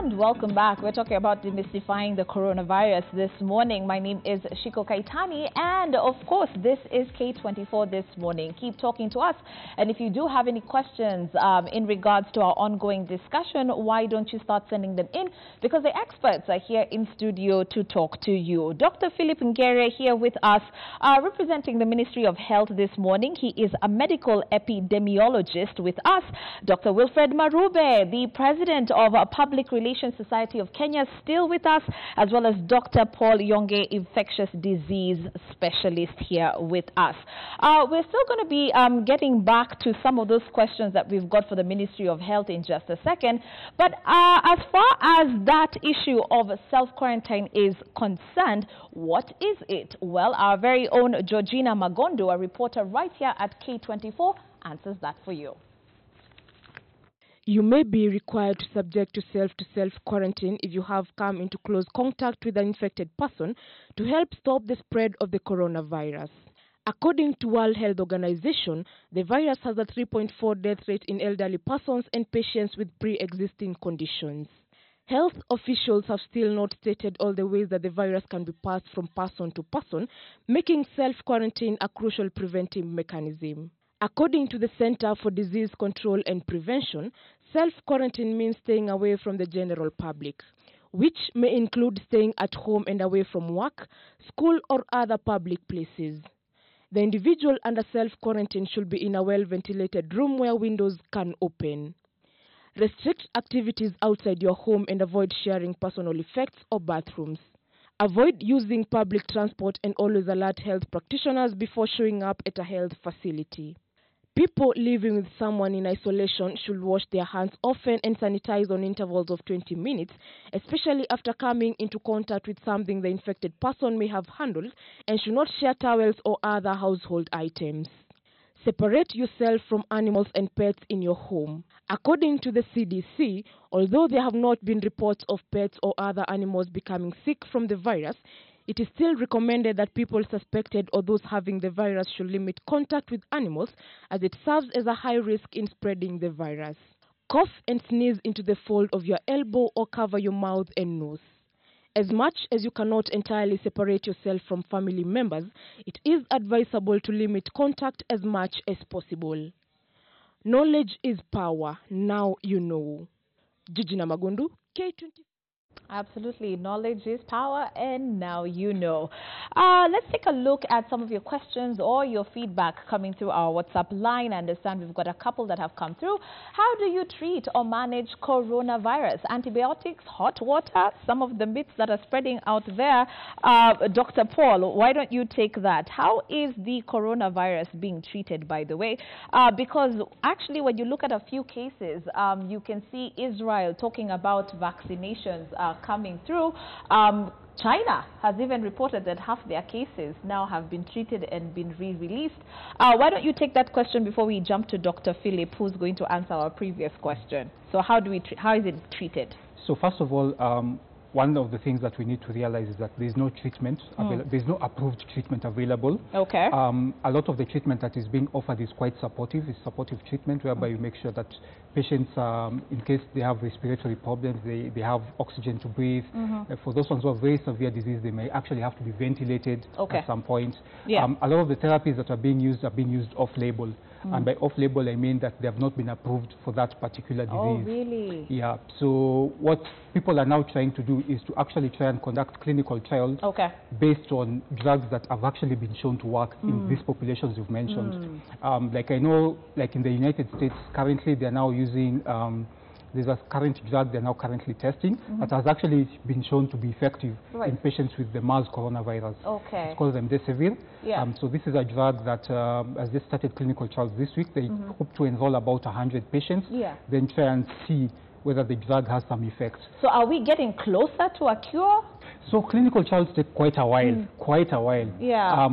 And welcome back. We're talking about demystifying the coronavirus this morning. My name is Shiko Kaitani, and of course, this is K24 this morning. Keep talking to us. And if you do have any questions in regards to our ongoing discussion, why don't you start sending them in? Because the experts are here in studio to talk to you. Dr. Philip Ngere here with us, representing the Ministry of Health this morning. He is a medical epidemiologist with us. Dr. Wilfred Marube, the president of Public Relations Society of Kenya, still with us, as well as Dr. Paul Yonge, infectious disease specialist, here with us. We're still going to be getting back to some of those questions that we've got for the Ministry of Health in just a second. But as far as that issue of self-quarantine is concerned, what is it? Well, our very own Georgina Magondo, a reporter right here at K24, answers that for you. You may be required to subject yourself to self-quarantine if you have come into close contact with an infected person to help stop the spread of the coronavirus. According to World Health Organization, the virus has a 3.4 death rate in elderly persons and patients with pre-existing conditions. Health officials have still not stated all the ways that the virus can be passed from person to person, making self-quarantine a crucial preventive mechanism. According to the Center for Disease Control and Prevention, self-quarantine means staying away from the general public, which may include staying at home and away from work, school, or other public places. The individual under self-quarantine should be in a well-ventilated room where windows can open. Restrict activities outside your home and avoid sharing personal effects or bathrooms. Avoid using public transport and always alert health practitioners before showing up at a health facility. People living with someone in isolation should wash their hands often and sanitize on intervals of 20 minutes, especially after coming into contact with something the infected person may have handled, and should not share towels or other household items. Separate yourself from animals and pets in your home. According to the CDC, although there have not been reports of pets or other animals becoming sick from the virus, it is still recommended that people suspected or those having the virus should limit contact with animals, as it serves as a high risk in spreading the virus. Cough and sneeze into the fold of your elbow or cover your mouth and nose. As much as you cannot entirely separate yourself from family members, it is advisable to limit contact as much as possible. Knowledge is power. Now you know. Georgina Magondo, K24. Absolutely. Knowledge is power, and now you know. Let's take a look at some of your questions or your feedback coming through our WhatsApp line. I understand we've got a couple that have come through. How do you treat or manage coronavirus? Antibiotics, hot water, some of the myths that are spreading out there. Dr. Paul, why don't you take that? How is the coronavirus being treated, by the way? Because actually, when you look at a few cases, you can see Israel talking about vaccinations coming through. China has even reported that half their cases now have been treated and been re-released. Why don't you take that question before we jump to Dr. Philip, who's going to answer our previous question. So how is it treated? So first of all, one of the things that we need to realize is that there's no treatment, there's no approved treatment available. Okay. A lot of the treatment that is being offered is quite supportive. It's supportive treatment whereby you make sure that patients, in case they have respiratory problems, they have oxygen to breathe. For those ones who have very severe disease, they may actually have to be ventilated at some point. Yeah. A lot of the therapies that are being used off-label. And by off-label, I mean that they have not been approved for that particular disease. Oh, really? Yeah. So what people are now trying to do is to actually try and conduct clinical trials based on drugs that have actually been shown to work in these populations you've mentioned. Like I know, like in the United States, currently they're now using, there's a current drug they're now currently testing that has actually been shown to be effective in patients with the MERS coronavirus. Okay. It's called remdesivir. Yeah. So this is a drug that has just started clinical trials this week. They hope to enroll about 100 patients, then try and see whether the drug has some effect. So are we getting closer to a cure? So clinical trials take quite a while, Yeah.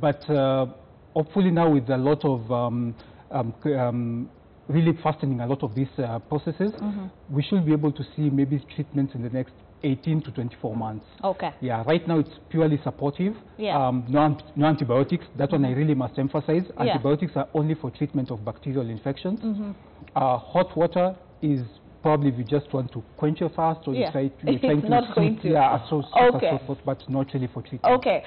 But hopefully now with a lot of really fastening a lot of these processes, we should be able to see maybe treatments in the next 18 to 24 months. Okay. Yeah, right now it's purely supportive. Yeah. No antibiotics. That one I really must emphasize. Antibiotics are only for treatment of bacterial infections. Hot water is probably if you just want to quench your thirst or you're trying it's not going to. So forth, but not really for treatment. Okay.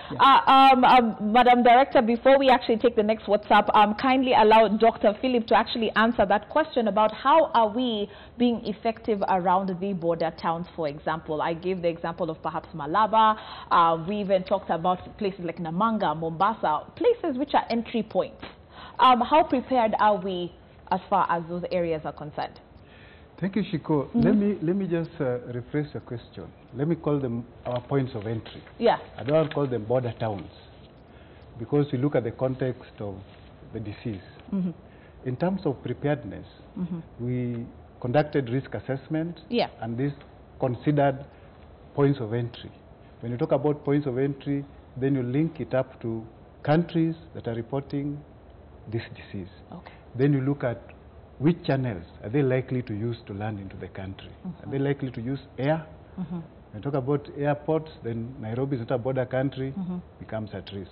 Madam Director, before we actually take the next WhatsApp, kindly allow Dr. Philip to actually answer that question about how are we being effective around the border towns, for example. I gave the example of perhaps Malaba. We even talked about places like Namanga, Mombasa, places which are entry points. How prepared are we as far as those areas are concerned? Thank you, Shiko. Let me just rephrase the question. Let me call them our points of entry. Yeah. I don't want to call them border towns because you look at the context of the disease. In terms of preparedness, we conducted risk assessment, and this considered points of entry. When you talk about points of entry, then you link it up to countries that are reporting this disease. Okay. Then you look at which channels are they likely to use to land into the country. Are they likely to use air? When you talk about airports, then Nairobi is not a border country, becomes at risk.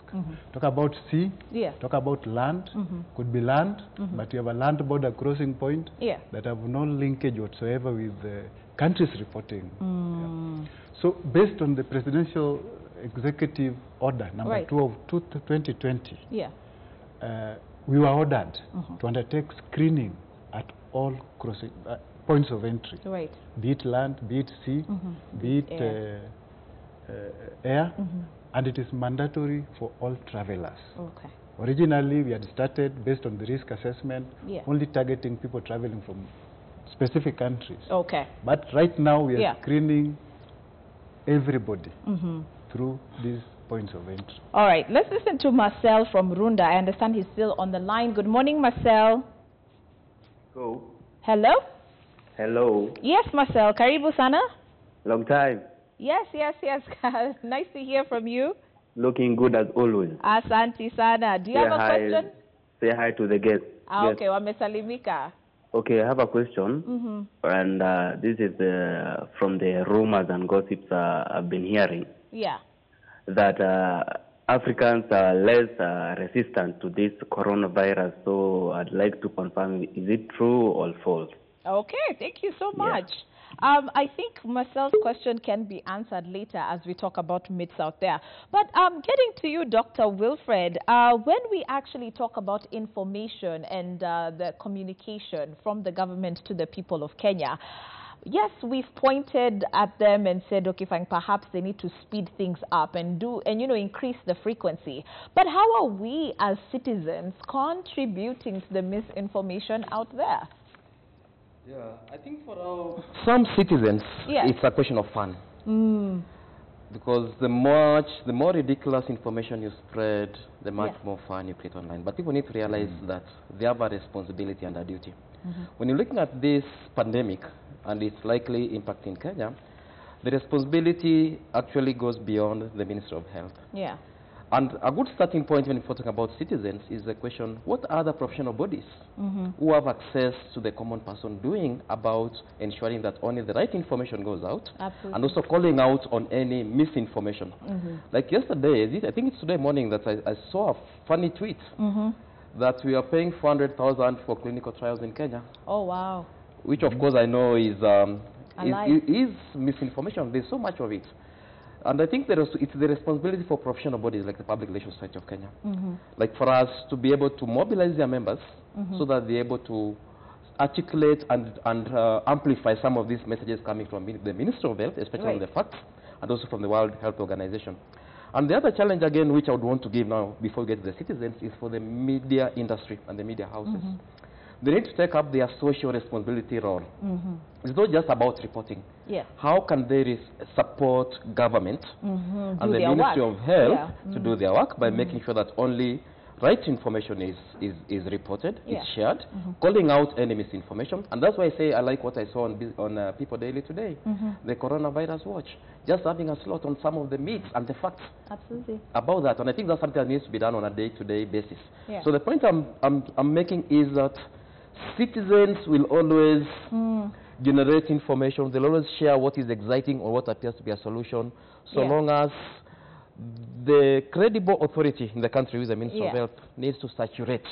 Talk about sea, talk about land, could be land, but you have a land border crossing point that have no linkage whatsoever with the countries reporting. So based on the presidential executive order number 2 of 2020, we were ordered to undertake screening at all crossing points of entry, be it land, be it sea, be it air, and it is mandatory for all travelers. Originally, we had started based on the risk assessment, only targeting people traveling from specific countries. But right now, we are screening everybody through these points of entry. All right, let's listen to Marcel from Runda. I understand he's still on the line. Good morning, Marcel. Hello? Hello. Yes, Marcel. Karibu sana. Long time. Yes. Nice to hear from you. Looking good as always. Asante sana. Do you have a question? Say hi to the guest. Okay, wamesalimika. Okay, I have a question. And this is from the rumors and gossips I've been hearing. That Africans are less resistant to this coronavirus. So I'd like to confirm, is it true or false? Okay, thank you so much. I think Marcel's question can be answered later as we talk about myths out there. But getting to you, Dr. Wilfred, when we actually talk about information and the communication from the government to the people of Kenya, yes, we've pointed at them and said, okay, fine, perhaps they need to speed things up and increase the frequency. But how are we as citizens contributing to the misinformation out there? I think for some citizens, it's a question of fun. Because the more ridiculous information you spread, the much more fun you create online. But people need to realize that they have a responsibility and a duty. When you're looking at this pandemic and it's likely impacting Kenya, the responsibility actually goes beyond the Ministry of Health. And a good starting point when we're talking about citizens is the question, what are the professional bodies who have access to the common person doing about ensuring that only the right information goes out and also calling out on any misinformation. Like yesterday, I think it's today morning that I saw a funny tweet that we are paying 400,000 for clinical trials in Kenya. Oh, wow. Which of course I know is misinformation. There's so much of it. And I think it's the responsibility for professional bodies like the Public Relations Society of Kenya, like for us to be able to mobilize their members so that they're able to articulate and amplify some of these messages coming from the Ministry of Health, especially on the facts, and also from the World Health Organization. And the other challenge again, which I would want to give now before we get to the citizens, is for the media industry and the media houses. They need to take up their social responsibility role. It's not just about reporting. How can they support government and the Ministry of Health to do their work by making sure that only right information is reported, is shared, calling out any misinformation. And that's why I say I like what I saw on People Daily today, the Coronavirus Watch, just having a slot on some of the myths and the facts about that. And I think that's something that needs to be done on a day-to-day basis. So the point I'm making is that citizens will always generate information. They'll always share what is exciting or what appears to be a solution, so long as the credible authority in the country, with the Ministry of Health, needs to saturate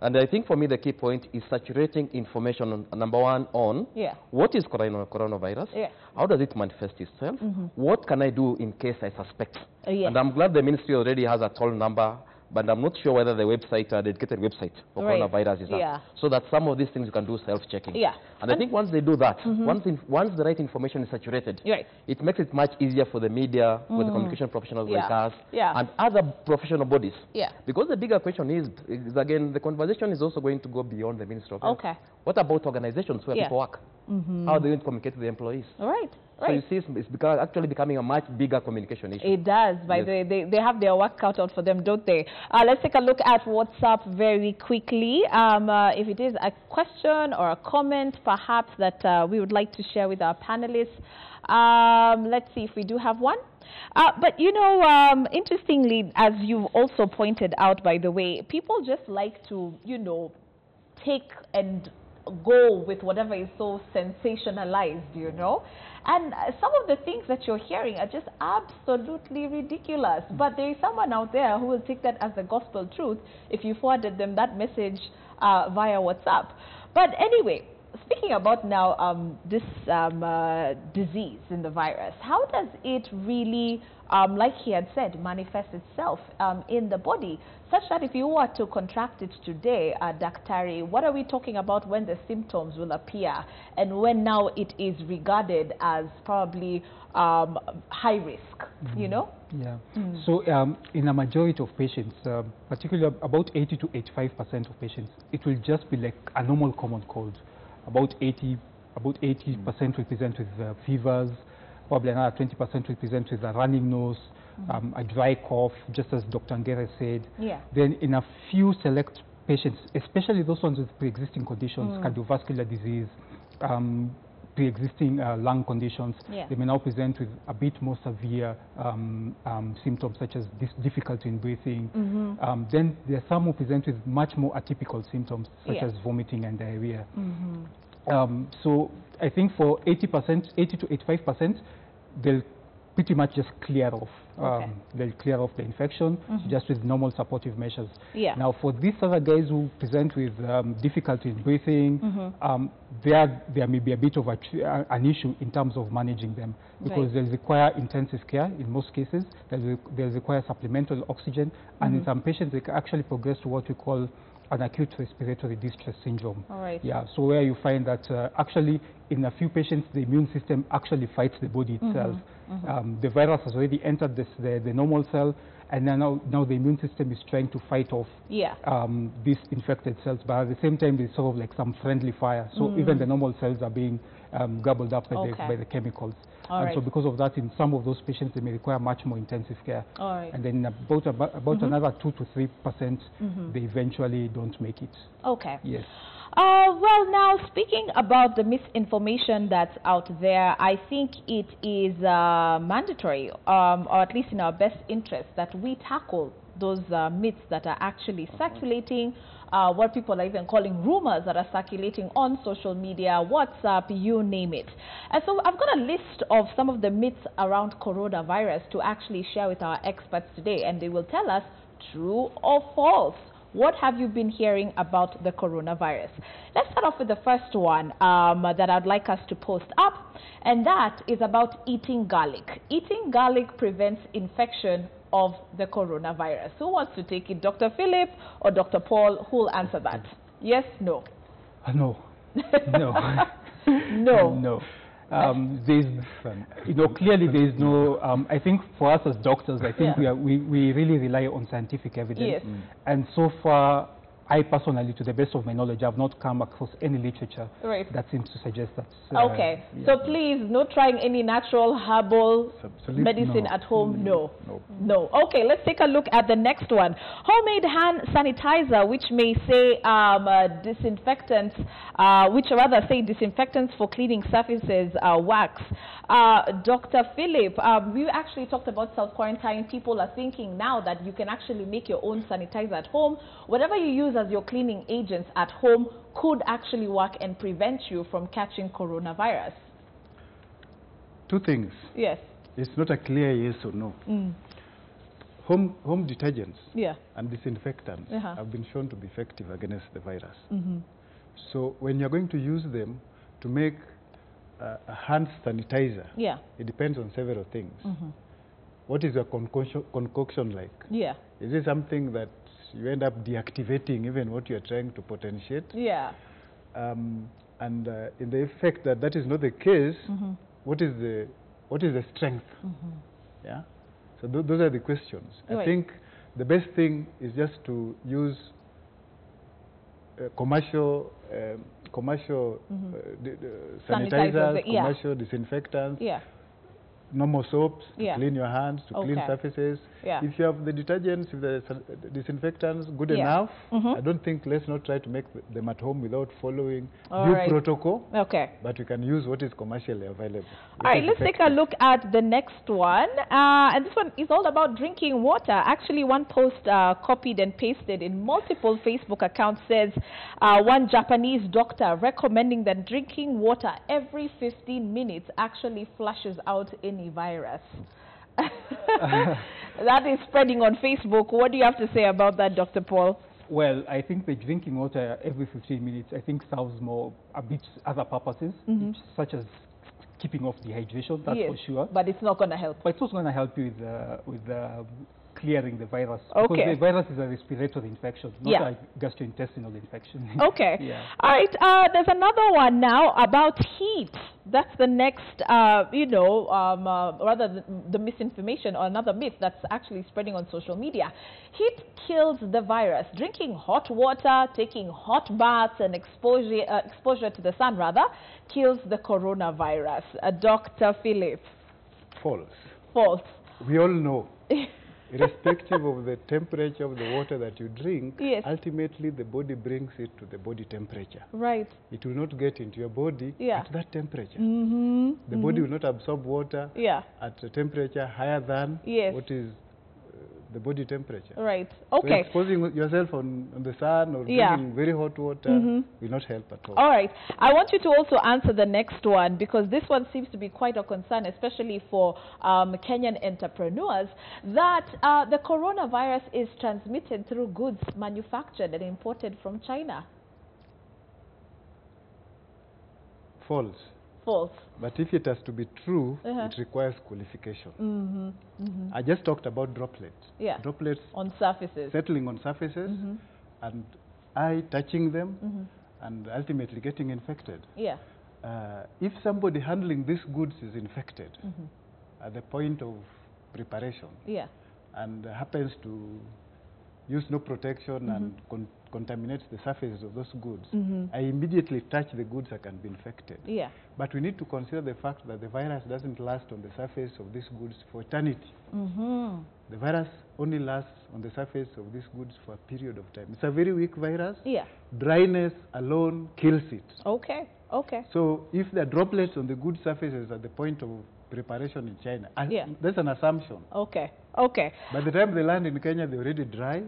And I think for me the key point is saturating information on, number one, on what is coronavirus, how does it manifest itself, what can I do in case I suspect. And I'm glad the ministry already has a toll number, but I'm not sure whether the website, dedicated website for coronavirus is up. So that some of these things you can do self-checking. And I think once they do that, once the right information is saturated, it makes it much easier for the media, for the communication professionals like us, and other professional bodies. Because the bigger question is again, the conversation is also going to go beyond the Ministry of Health. What about organizations where people work? How are they going to communicate to the employees? So you see, it's actually becoming a much bigger communication issue. It does. By the way, they have their work cut out for them, don't they? Let's take a look at WhatsApp very quickly. If it is a question or a comment, perhaps, that we would like to share with our panelists. Let's see if we do have one. But, you know, interestingly, as you've also pointed out, by the way, people just like to, you know, take and go with whatever is so sensationalized, you know. And some of the things that you're hearing are just absolutely ridiculous. But there is someone out there who will take that as the gospel truth if you forwarded them that message via WhatsApp. But anyway, speaking about now this disease in the virus, how does it really, like he had said, manifest itself in the body, such that if you were to contract it today, Daktari, what are we talking about when the symptoms will appear and when now it is regarded as probably high risk, you know? So in a majority of patients, particularly about 80 to 85% of patients, it will just be like a normal common cold. About 80% will present with fevers, probably another 20% will present with a running nose, a dry cough, just as Dr. Ngere said. Then in a few select patients, especially those ones with pre-existing conditions, cardiovascular disease, pre-existing lung conditions, they may now present with a bit more severe symptoms such as difficulty in breathing. Then there are some who present with much more atypical symptoms such as vomiting and diarrhea. So I think for 80 to 85%, they'll pretty much just clear off. They'll clear off the infection just with normal supportive measures. Now for these other guys who present with difficulty in breathing, there may be a bit of an issue in terms of managing them, because they'll require intensive care in most cases. They'll require supplemental oxygen, and in some patients they can actually progress to what we call an acute respiratory distress syndrome. So where you find that actually in a few patients the immune system actually fights the body itself. The virus has already entered the normal cell, and now the immune system is trying to fight off these infected cells, but at the same time there's sort of like some friendly fire. So even the normal cells are being gobbled up by the chemicals. So because of that, in some of those patients, they may require much more intensive care. And then about another 2 to 3%, they eventually don't make it. Yes. Well, now, speaking about the misinformation that's out there, I think it is mandatory, or at least in our best interest, that we tackle those myths that are actually circulating, what people are even calling rumors that are circulating on social media, WhatsApp, you name it. And so I've got a list of some of the myths around coronavirus to actually share with our experts today, and they will tell us true or false. What have you been hearing about the coronavirus? Let's start off with the first one that I'd like us to post up, and that is about eating garlic. Eating garlic prevents infection of the coronavirus. Who wants to take it, Dr. Philip or Dr. Paul? Who will answer that? Yes, no? No. No. No. No. There's, you know, clearly there is no, I think for us as doctors, I think we really rely on scientific evidence. And so far, I personally, to the best of my knowledge, have not come across any literature that seems to suggest that. So please, no trying any natural herbal medicine at home. No. Okay, let's take a look at the next one. Homemade hand sanitizer, which may say disinfectants, which rather say disinfectants for cleaning surfaces, wax. Dr. Philip, we actually talked about self-quarantine. People are thinking now that you can actually make your own sanitizer at home. Whatever you use as your cleaning agents at home could actually work and prevent you from catching coronavirus. Two things. Yes. It's not a clear yes or no. home detergents yeah. and disinfectants have been shown to be effective against the virus. So when you're going to use them to make a hand sanitizer, it depends on several things. What is your concoction like? Yeah. Is it something that you end up deactivating even what you're trying to potentiate? Yeah. And in the effect that is not the case, what is the strength? Yeah. So those are the questions. I think the best thing is just to use commercial sanitizers, commercial disinfectants, normal soaps to clean your hands, to clean surfaces. If you have the detergents, if the disinfectants good enough, I don't think let's not try to make them at home without following due protocol. But we can use what is commercially available. All right, let's take a look at the next one. And this one is all about drinking water. Actually, one post copied and pasted in multiple Facebook accounts says one Japanese doctor recommending that drinking water every 15 minutes actually flushes out any virus. That is spreading on Facebook. What do you have to say about that, Dr. Paul? Well, I think the drinking water every 15 minutes, I think serves a bit other purposes, such as keeping off dehydration, that's for sure. But it's not going to help. But it's also going to help you with clearing the virus. Because the virus is a respiratory infection, not a gastrointestinal infection. All right, there's another one now about heat. That's the next, rather the misinformation or another myth that's actually spreading on social media. Heat kills the virus. Drinking hot water, taking hot baths, and exposure to the sun, rather, kills the coronavirus. Dr. Philip. False. False. We all know. Irrespective of the temperature of the water that you drink, ultimately the body brings it to the body temperature. Right. It will not get into your body at that temperature. The body will not absorb water at a temperature higher than what is the body temperature. Right. Okay. So exposing yourself on the sun or drinking very hot water will not help at all. All right. I want you to also answer the next one, because this one seems to be quite a concern, especially for Kenyan entrepreneurs, that the coronavirus is transmitted through goods manufactured and imported from China. False. False. But if it has to be true, it requires qualification. I just talked about droplets. Droplets on surfaces. Settling on surfaces and I touching them and ultimately getting infected. If somebody handling these goods is infected at the point of preparation and happens to use no protection and contaminates the surface of those goods, I immediately touch the goods that can be infected. But we need to consider the fact that the virus doesn't last on the surface of these goods for eternity. The virus only lasts on the surface of these goods for a period of time. It's a very weak virus. Dryness alone kills it. Okay. So if there are droplets on the good surfaces at the point of preparation in China, that's an assumption. By the time they land in Kenya, they're already dry.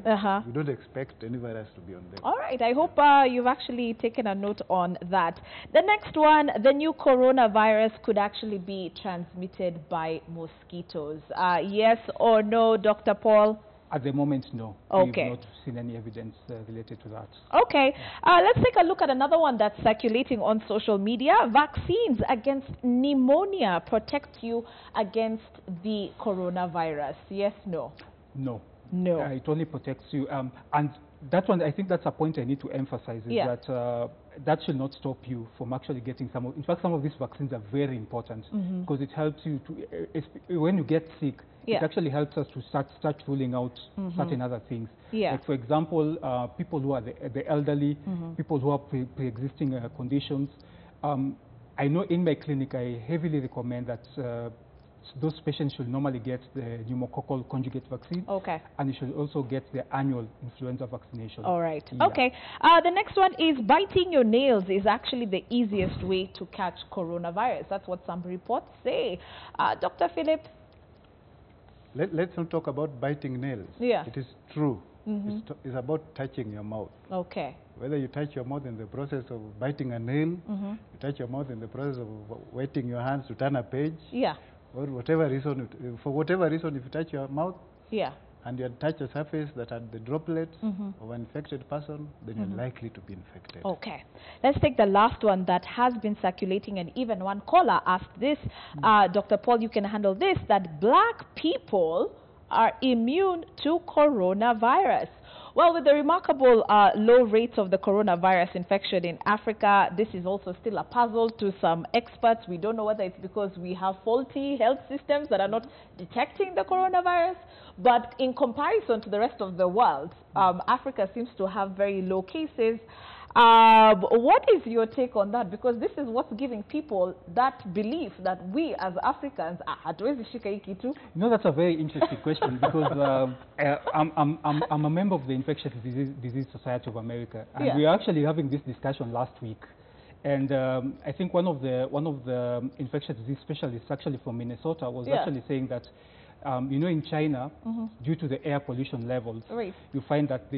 We don't expect any virus to be on them. All right. I hope you've actually taken a note on that. The next one, the new coronavirus could actually be transmitted by mosquitoes. Yes or no, Dr. Paul? At the moment, no. Okay. We've not seen any evidence related to that. Okay. Let's take a look at another one that's circulating on social media. Vaccines against pneumonia protect you against the coronavirus. Yes, no? No. No. It only protects you. And that one, I think that's a point I need to emphasize, is that that should not stop you from actually getting some of, in fact, some of these vaccines are very important because it helps you to, when you get sick, it actually helps us to start ruling out certain other things. Like, for example, people who are the elderly, people who have pre-existing conditions. I know in my clinic, I heavily recommend that those patients should normally get the pneumococcal conjugate vaccine. And you should also get the annual influenza vaccination. All right. Okay. The next one is biting your nails is actually the easiest way to catch coronavirus. That's what some reports say. Dr. Philip? Let's not talk about biting nails. It is true. It's about touching your mouth. Whether you touch your mouth in the process of biting a nail, you touch your mouth in the process of wetting your hands to turn a page, or whatever reason, for whatever reason, if you touch your mouth, and you touch a surface that had the droplets of an infected person, then you're likely to be infected. Okay. Let's take the last one that has been circulating, and even one caller asked this. Dr. Paul, you can handle this, that black people are immune to coronavirus. Well, with the remarkable low rates of the coronavirus infection in Africa, this is also still a puzzle to some experts. We don't know whether it's because we have faulty health systems that are not detecting the coronavirus. But in comparison to the rest of the world, Africa seems to have very low cases. What is your take on that? Because this is what's giving people that belief that we as Africans hatuwezi shika hii kitu. You know, that's a very interesting question because I'm a member of the Infectious Disease Society of America, and we were actually having this discussion last week. And I think one of the infectious disease specialists, actually from Minnesota, was actually saying that you know, in China, due to the air pollution levels, you find that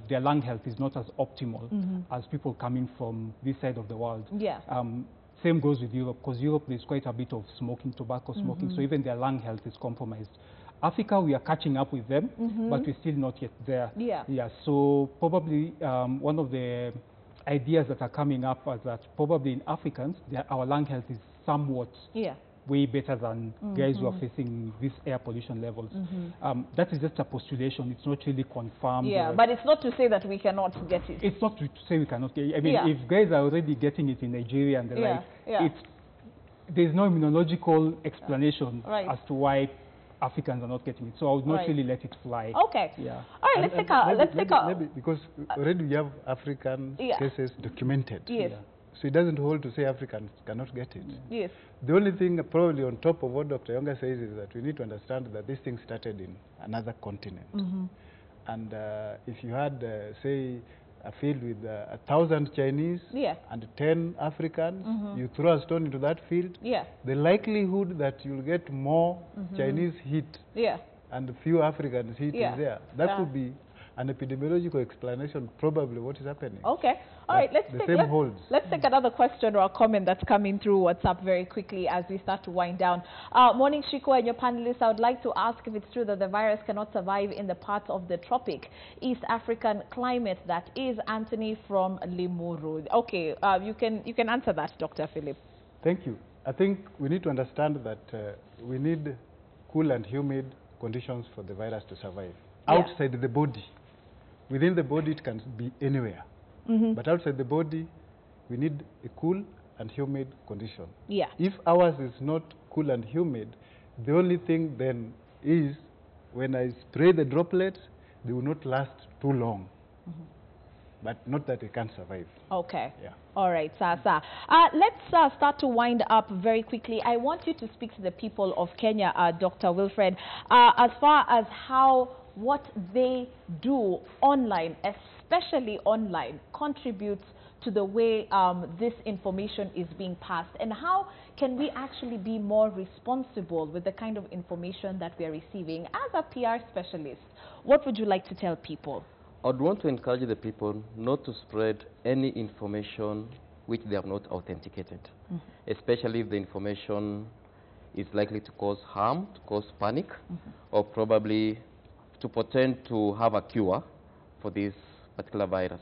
their lung health is not as optimal as people coming from this side of the world. Same goes with Europe, because Europe there's quite a bit of smoking, tobacco smoking, so even their lung health is compromised. Africa, we are catching up with them, but we're still not yet there. So probably one of the ideas that are coming up is that probably in Africans, our lung health is somewhat way better than guys who are facing these air pollution levels. That is just a postulation. It's not really confirmed. But it's not to say that we cannot get it. It's not to say we cannot get it. I mean, if guys are already getting it in Nigeria and the like, there's no immunological explanation as to why Africans are not getting it. So I would not really let it fly. Okay. All right, let's take a... Maybe because already we have African cases documented. So it doesn't hold to say Africans cannot get it. The only thing probably on top of what Dr. Yonga says is that we need to understand that this thing started in another continent. And if you had, say, a field with 1,000 Chinese and 10 Africans, you throw a stone into that field, the likelihood that you'll get more Chinese hit and few Africans hit is there. That could be an epidemiological explanation, probably what is happening. Okay. All right, let's take another question or a comment that's coming through WhatsApp very quickly as we start to wind down. Morning, Shiko and your panelists. I would like to ask if it's true that the virus cannot survive in the parts of the tropic East African climate. That is Anthony from Limuru. Okay, you can answer that, Dr. Philip. Thank you. I think we need to understand that we need cool and humid conditions for the virus to survive. Outside the body. Within the body, it can be anywhere. But outside the body, we need a cool and humid condition. If ours is not cool and humid, the only thing then is when I spray the droplets, they will not last too long. But not that they can't survive. Okay. All right, Sasa. Let's start to wind up very quickly. I want you to speak to the people of Kenya, Dr. Wilfred, as far as what they do online, especially online, contributes to the way this information is being passed, and how can we actually be more responsible with the kind of information that we are receiving. As a PR specialist, what would you like to tell people? I would want to encourage the people not to spread any information which they have not authenticated, especially if the information is likely to cause harm, to cause panic, or probably to pretend to have a cure for this particular virus.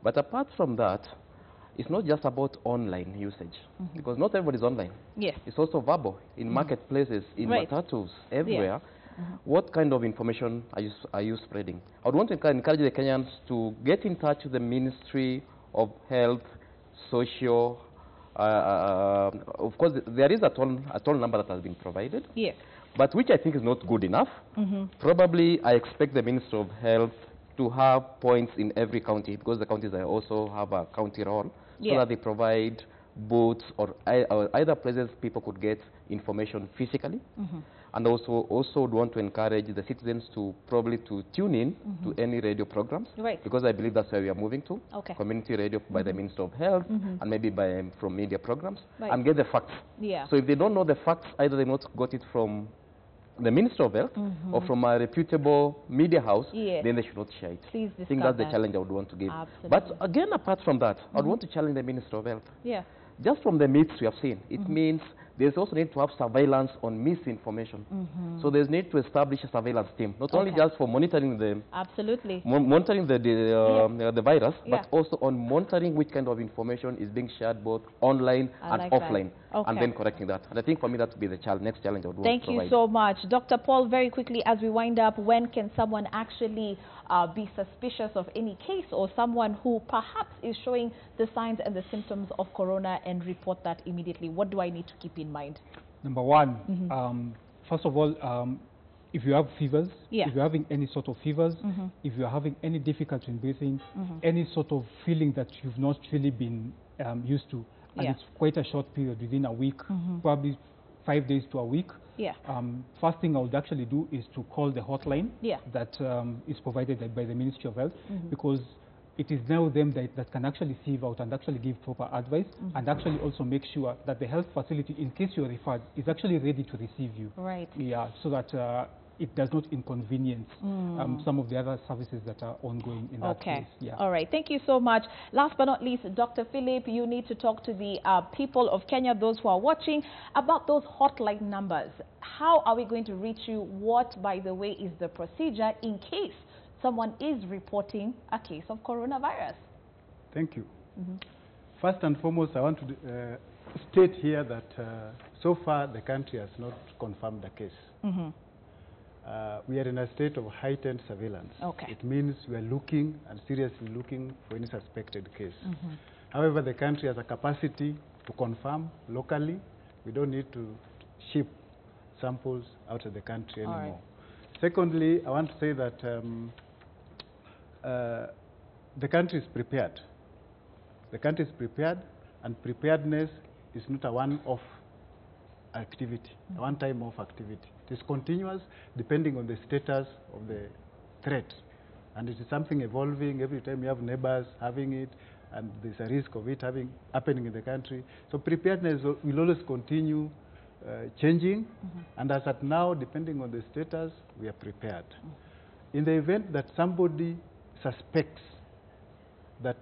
But apart from that, it's not just about online usage, because not everybody is online. It's also verbal, in marketplaces, in matatus, everywhere. What kind of information are you spreading? I would want to encourage the Kenyans to get in touch with the Ministry of Health, Social. Of course, there is a toll number that has been provided, but which I think is not good enough. Probably, I expect the Ministry of Health to have points in every county, because the counties also have a county role, so that they provide booths or either places people could get information physically. And also would want to encourage the citizens to probably tune in to any radio programs, because I believe that's where we are moving to. Community radio by the Minister of Health, and maybe from media programs, and get the facts. So if they don't know the facts, either they not got it from the Minister of Health or from a reputable media house, then they should not share it. I think that's the challenge I would want to give. But again, apart from that, I would want to challenge the Minister of Health. Just from the myths we have seen, it means there's also need to have surveillance on misinformation. So there's need to establish a surveillance team, not only just for monitoring the monitoring the virus, but also on monitoring which kind of information is being shared both online and offline, and then correcting that. And I think for me that would be the next challenge I would want to provide. Thank you so much. Dr. Paul, very quickly as we wind up, when can someone actually be suspicious of any case or someone who perhaps is showing the signs and the symptoms of corona and report that immediately? What do I need to keep in mind? Number one, first of all, if you have fevers, if you're having any sort of fevers, if you're having any difficulty in breathing, any sort of feeling that you've not really been used to, and it's quite a short period, within a week, probably 5 days to a week, first thing I would actually do is to call the hotline that is provided by the Ministry of Health, because it is now them that can actually sieve out and actually give proper advice, and actually also make sure that the health facility, in case you're referred, is actually ready to receive you. Right. Yeah, so that it does not inconvenience some of the other services that are ongoing in that case. Yeah. All right. Thank you so much. Last but not least, Dr. Philip, you need to talk to the people of Kenya, those who are watching, about those hotline numbers. How are we going to reach you? What, by the way, is the procedure in case someone is reporting a case of coronavirus? Thank you. First and foremost, I want to state here that so far the country has not confirmed the case. We are in a state of heightened surveillance. It means we are looking and seriously looking for any suspected case. However, the country has a capacity to confirm locally. We don't need to ship samples out of the country anymore. Secondly, I want to say that the country is prepared. The country is prepared, and preparedness is not a one-off activity, a one-time-off activity. It is continuous, depending on the status of the threat. And it is something evolving. Every time you have neighbors having it, and there's a risk of it happening in the country. So preparedness will always continue changing. And as at now, depending on the status, we are prepared. In the event that somebody suspects that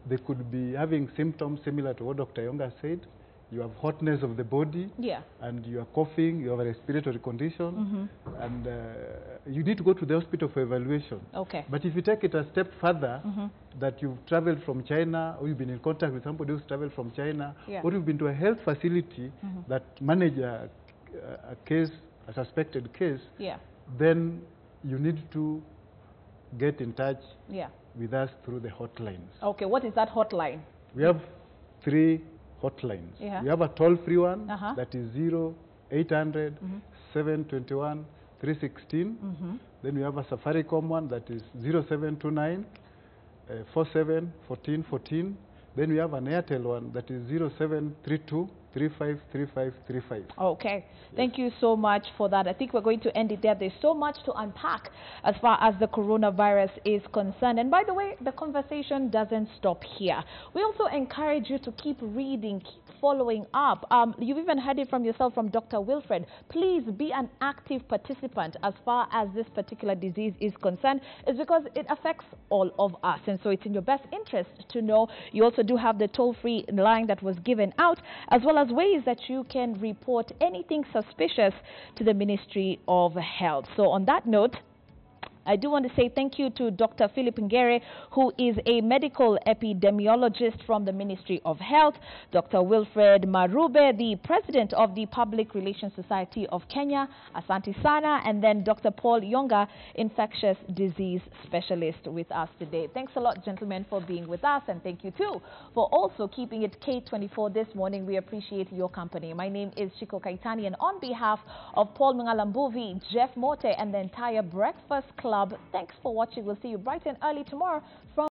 they could be having symptoms similar to what Dr. Yonga said, you have hotness of the body, and you are coughing, you have a respiratory condition, and you need to go to the hospital for evaluation. But if you take it a step further, that you've traveled from China, or you've been in contact with somebody who's traveled from China, or you've been to a health facility that manage a case, a suspected case, then you need to get in touch with us through the hotlines. What is that hotline? We have 3 hotlines. We have a toll-free one that is 0800 721 316. Then we have a Safaricom one that is 0729 47 14 14. Then we have an Airtel one that is 0732 353535. Thank you so much for that. I think we're going to end it there. There's so much to unpack as far as the coronavirus is concerned. And by the way, the conversation doesn't stop here. We also encourage you to keep reading, keep following up. You've even heard it from yourself from Dr. Wilfred. Please be an active participant as far as this particular disease is concerned. It's because it affects all of us. And so it's in your best interest to know. You also do have the toll-free line that was given out, as well as ways that you can report anything suspicious to the Ministry of Health. So on that note, I do want to say thank you to Dr. Philip Ngere, who is a medical epidemiologist from the Ministry of Health, Dr. Wilfred Marube, the president of the Public Relations Society of Kenya, Asante Sana, and then Dr. Paul Yonga, infectious disease specialist with us today. Thanks a lot, gentlemen, for being with us, and thank you too for also keeping it K24 this morning. We appreciate your company. My name is Shiko Kaitani, and on behalf of Paul Mngalambuvi, Jeff Mote, and the entire Breakfast Club, thanks for watching. We'll see you bright and early tomorrow from